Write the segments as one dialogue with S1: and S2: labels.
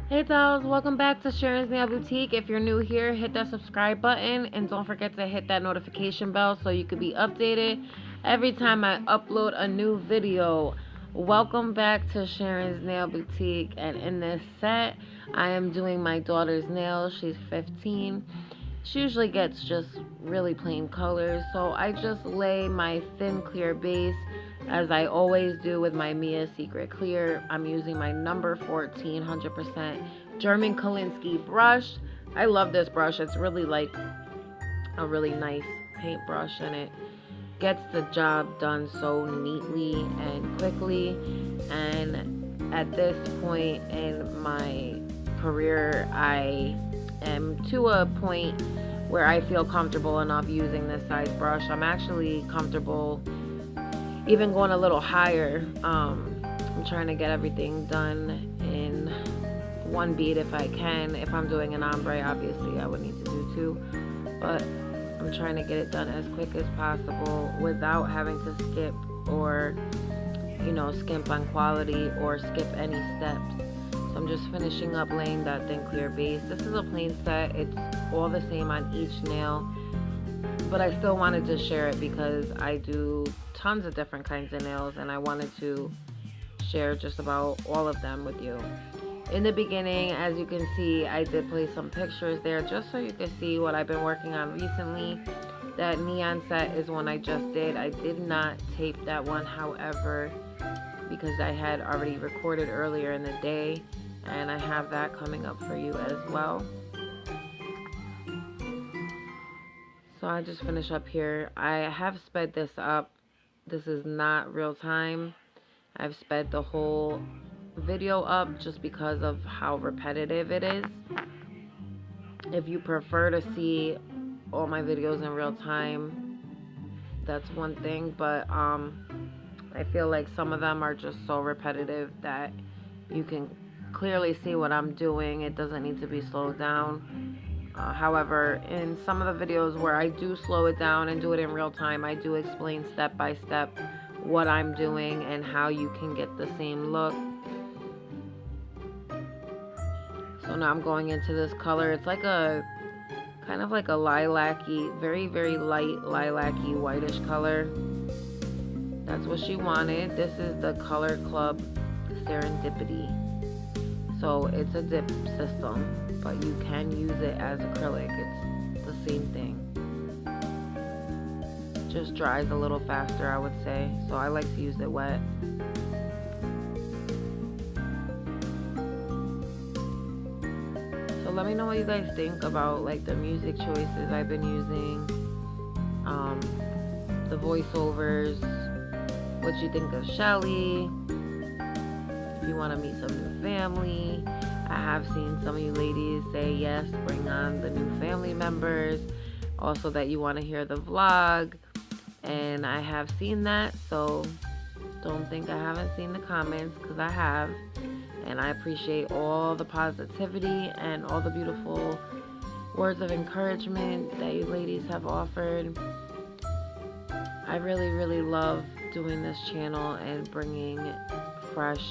S1: Hey dolls, welcome back to Sharon's Nail Boutique. If you're new here, hit that subscribe button and don't forget to hit that notification bell so you can be updated every time I upload a new video. Welcome back to Sharon's Nail Boutique, and in this set I am doing my daughter's nails. She's 15. She usually gets just really plain colors, so I just lay my thin clear base as I always do with my Mia Secret Clear. I'm using my number 14 100% German Kolinsky brush. I love this brush. It's really like a really nice paintbrush, and it gets the job done so neatly and quickly. And at this point in my career, I am to a point where I feel comfortable enough using this size brush. I'm actually comfortable even going a little higher. I'm trying to get everything done in one bead if I can. If I'm doing an ombre, obviously I would need to do two, but I'm trying to get it done as quick as possible without having to skip or skimp on quality or skip any steps. So I'm just finishing up laying that thin clear base. This is a plain set. It's all the same on each nail, but I still wanted to share it because I do tons of different kinds of nails, and I wanted to share just about all of them with you. In the beginning, as you can see, I did place some pictures there just so you can see what I've been working on recently. That neon set is one I just did. I did not tape that one, however, because I had already recorded earlier in the day, and I have that coming up for you as well. So I just finish up here. I have sped this up. This is not real time. I've sped the whole video up just because of how repetitive it is. If you prefer to see all my videos in real time, that's one thing, but I feel like some of them are just so repetitive that you can clearly see what I'm doing. It doesn't need to be slowed down. However, in some of the videos where I do slow it down and do it in real time, I do explain step by step what I'm doing and how you can get the same look. So now I'm going into this color. It's like a kind of like a lilac-y, very, very light lilac-y whitish color. That's what she wanted. This is the Color Club Serendipity. So it's a dip system, but you can use it as acrylic. It's the same thing. Just dries a little faster, I would say. So I like to use it wet. So let me know what you guys think about like the music choices I've been using, the voiceovers, what you think of Shelly. If you want to meet some new family. I have seen some of you ladies say yes, bring on the new family members. Also that you want to hear the vlog, and I have seen that, so don't think I haven't seen the comments, because I have, and I appreciate all the positivity and all the beautiful words of encouragement that you ladies have offered. I really, really love doing this channel and bringing fresh,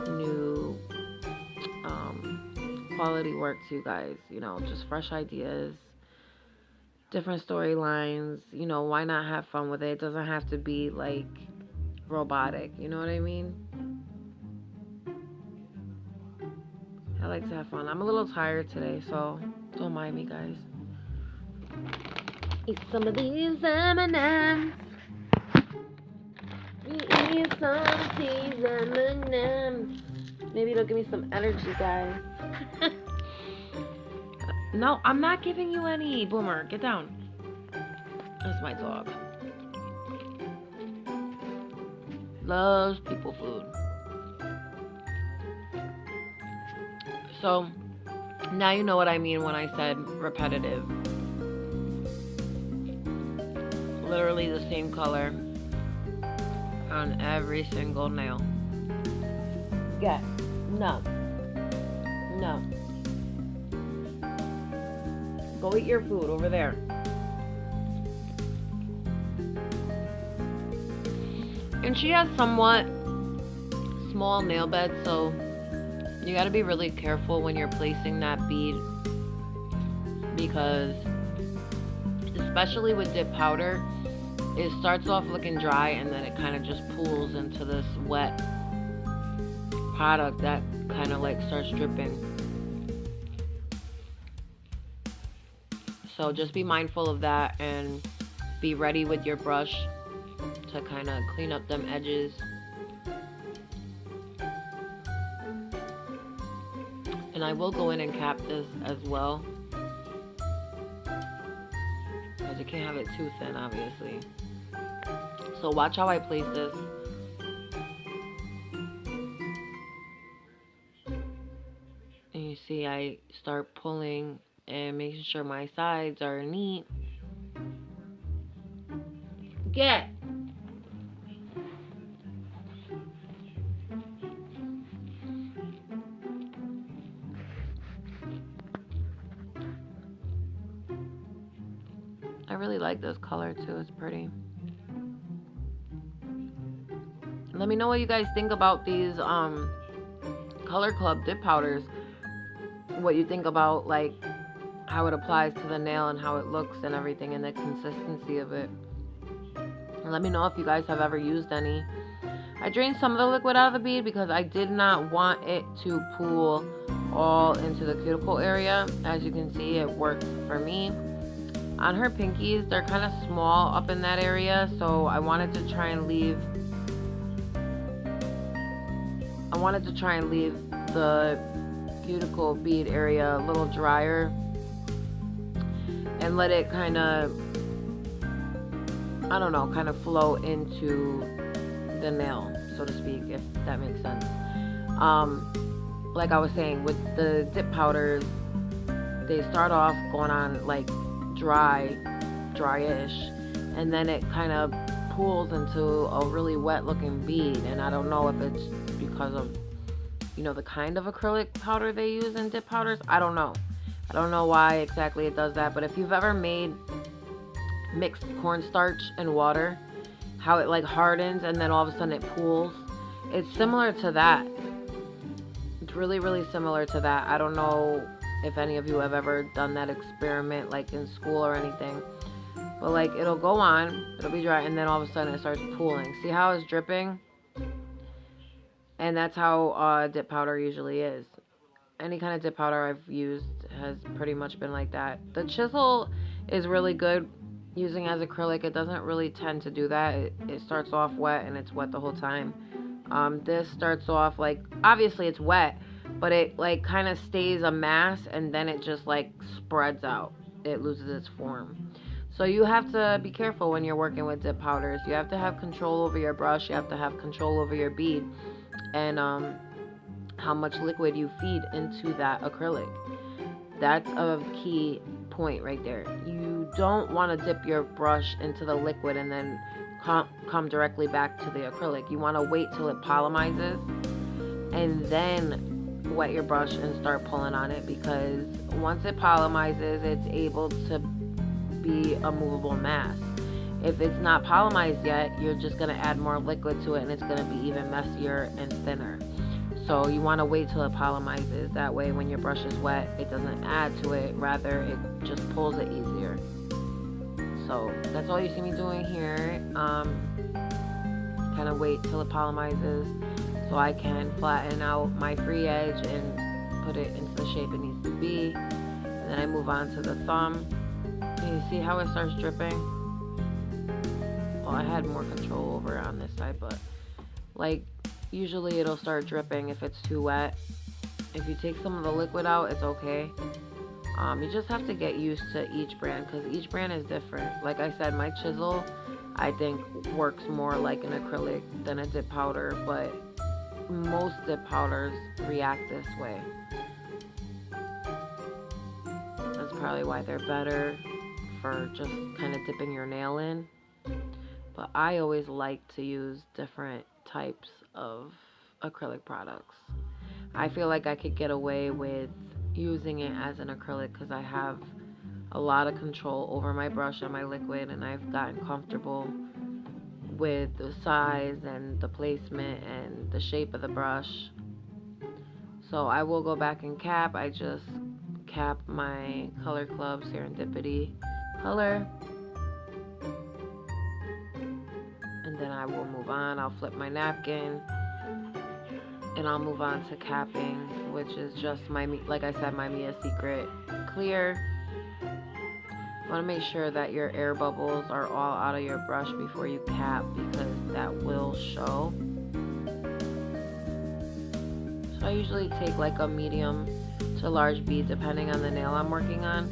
S1: new, quality work to you guys. Just fresh ideas, different storylines. Why not have fun with it? It doesn't have to be like robotic, you know what I mean? I like to have fun. I'm a little tired today, so don't mind me, guys. Eat some of these M&Ms. Eat some of these M&Ms. Maybe it'll give me some energy, guys. No, I'm not giving you any. Boomer, get down. That's my dog. Loves people food. So, now you know what I mean when I said repetitive. Literally the same color on every single nail. Yes. No. No. Go eat your food over there. And she has somewhat small nail bed, so You got to be really careful when you're placing that bead, because especially with dip powder, it starts off looking dry and then it kind of just pools into this wet product that kind of like starts dripping. So just be mindful of that and be ready with your brush to kind of clean up them edges. And I will go in and cap this as well, because you can't have it too thin, obviously. So watch how I place this. And you see I start pulling and making sure my sides are neat. Get! I really like this color too, it's pretty. Let me know what you guys think about these Color Club dip powders. What you think about like how it applies to the nail and how it looks and everything and the consistency of it. And let me know if you guys have ever used any. I drained some of the liquid out of the bead because I did not want it to pool all into the cuticle area. As you can see, it worked for me. On her pinkies, they're kind of small up in that area, so I wanted to try and leave the cuticle bead area a little drier and let it kind of, I don't know, kind of flow into the nail, so to speak, if that makes sense. Like I was saying, with the dip powders, they start off going on like dryish, and then it kind of pools into a really wet looking bead. And I don't know if it's because of, you know, the kind of acrylic powder they use in dip powders. I don't know why exactly it does that. But if you've ever mixed cornstarch and water, how it like hardens and then all of a sudden it pools, it's similar to that. It's really, really similar to that. I don't know if any of you have ever done that experiment like in school or anything, but like it'll go on, it'll be dry, and then all of a sudden it starts pooling. See how it's dripping? And that's how dip powder usually is. Any kind of dip powder I've used has pretty much been like that. The chisel is really good using as acrylic. It doesn't really tend to do that. It starts off wet and it's wet the whole time. This starts off like, obviously it's wet, but it like kind of stays a mass and then it just like spreads out. It loses its form. So you have to be careful when you're working with dip powders. You have to have control over your brush. You have to have control over your bead and how much liquid you feed into that acrylic. That's a key point right there. You don't want to dip your brush into the liquid and then come directly back to the acrylic. You want to wait till it polymizes and then wet your brush and start pulling on it, because once it polymizes, it's able to be a movable mass. If it's not polymized yet, you're just going to add more liquid to it and it's going to be even messier and thinner. So you want to wait till it polymizes. That way when your brush is wet, it doesn't add to it, rather it just pulls it easier. So that's all you see me doing here. Kind of wait till it polymizes so I can flatten out my free edge and put it into the shape it needs to be. And then I move on to the thumb. And you see how it starts dripping? Well, I had more control over it on this side, but like usually it'll start dripping if it's too wet. If you take some of the liquid out, it's okay. You just have to get used to each brand, because each brand is different. Like I said, my chisel I think works more like an acrylic than a dip powder, but most dip powders react this way. That's probably why they're better for just kind of dipping your nail in. But I always like to use different types of acrylic products. I feel like I could get away with using it as an acrylic because I have a lot of control over my brush and my liquid, and I've gotten comfortable with the size and the placement and the shape of the brush. So I will go back and cap. I just cap my Color Club Serendipity color. And then I will move on. I'll flip my napkin. And I'll move on to capping, which is just my, like I said, my Mia Secret clear. You want to make sure that your air bubbles are all out of your brush before you cap, because that will show. So I usually take like a medium to large bead depending on the nail I'm working on.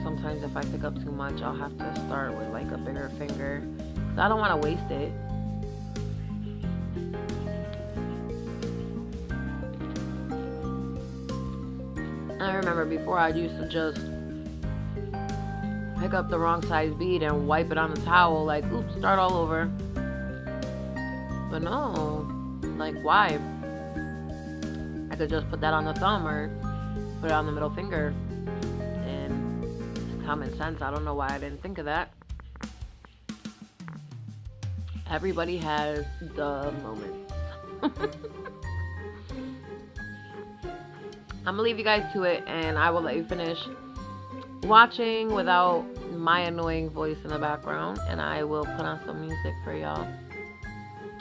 S1: Sometimes if I pick up too much, I'll have to start with like a bigger finger, because I don't want to waste it. I remember before I used to just pick up the wrong size bead and wipe it on the towel, like, oops, start all over. But no, like, why? I could just put that on the thumb or put it on the middle finger. And it's common sense. I don't know why I didn't think of that. Everybody has the moments. I'm gonna leave you guys to it, and I will let you finish watching without my annoying voice in the background, and I will put on some music for y'all.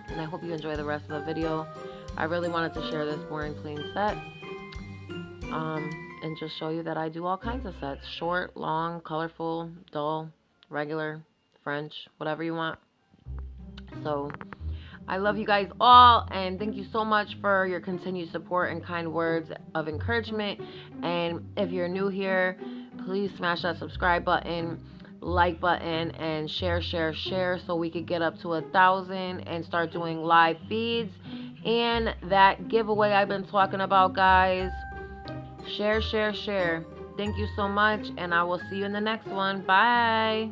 S1: And I hope you enjoy the rest of the video. I really wanted to share this boring plain set, and just show you that I do all kinds of sets: short, long, colorful, dull, regular, French, whatever you want. So I love you guys all, and thank you so much for your continued support and kind words of encouragement. And if you're new here, please smash that subscribe button, like button, and share so we could get up to 1,000 and start doing live feeds and that giveaway I've been talking about, guys. Share. Thank you so much, and I will see you in the next one. Bye.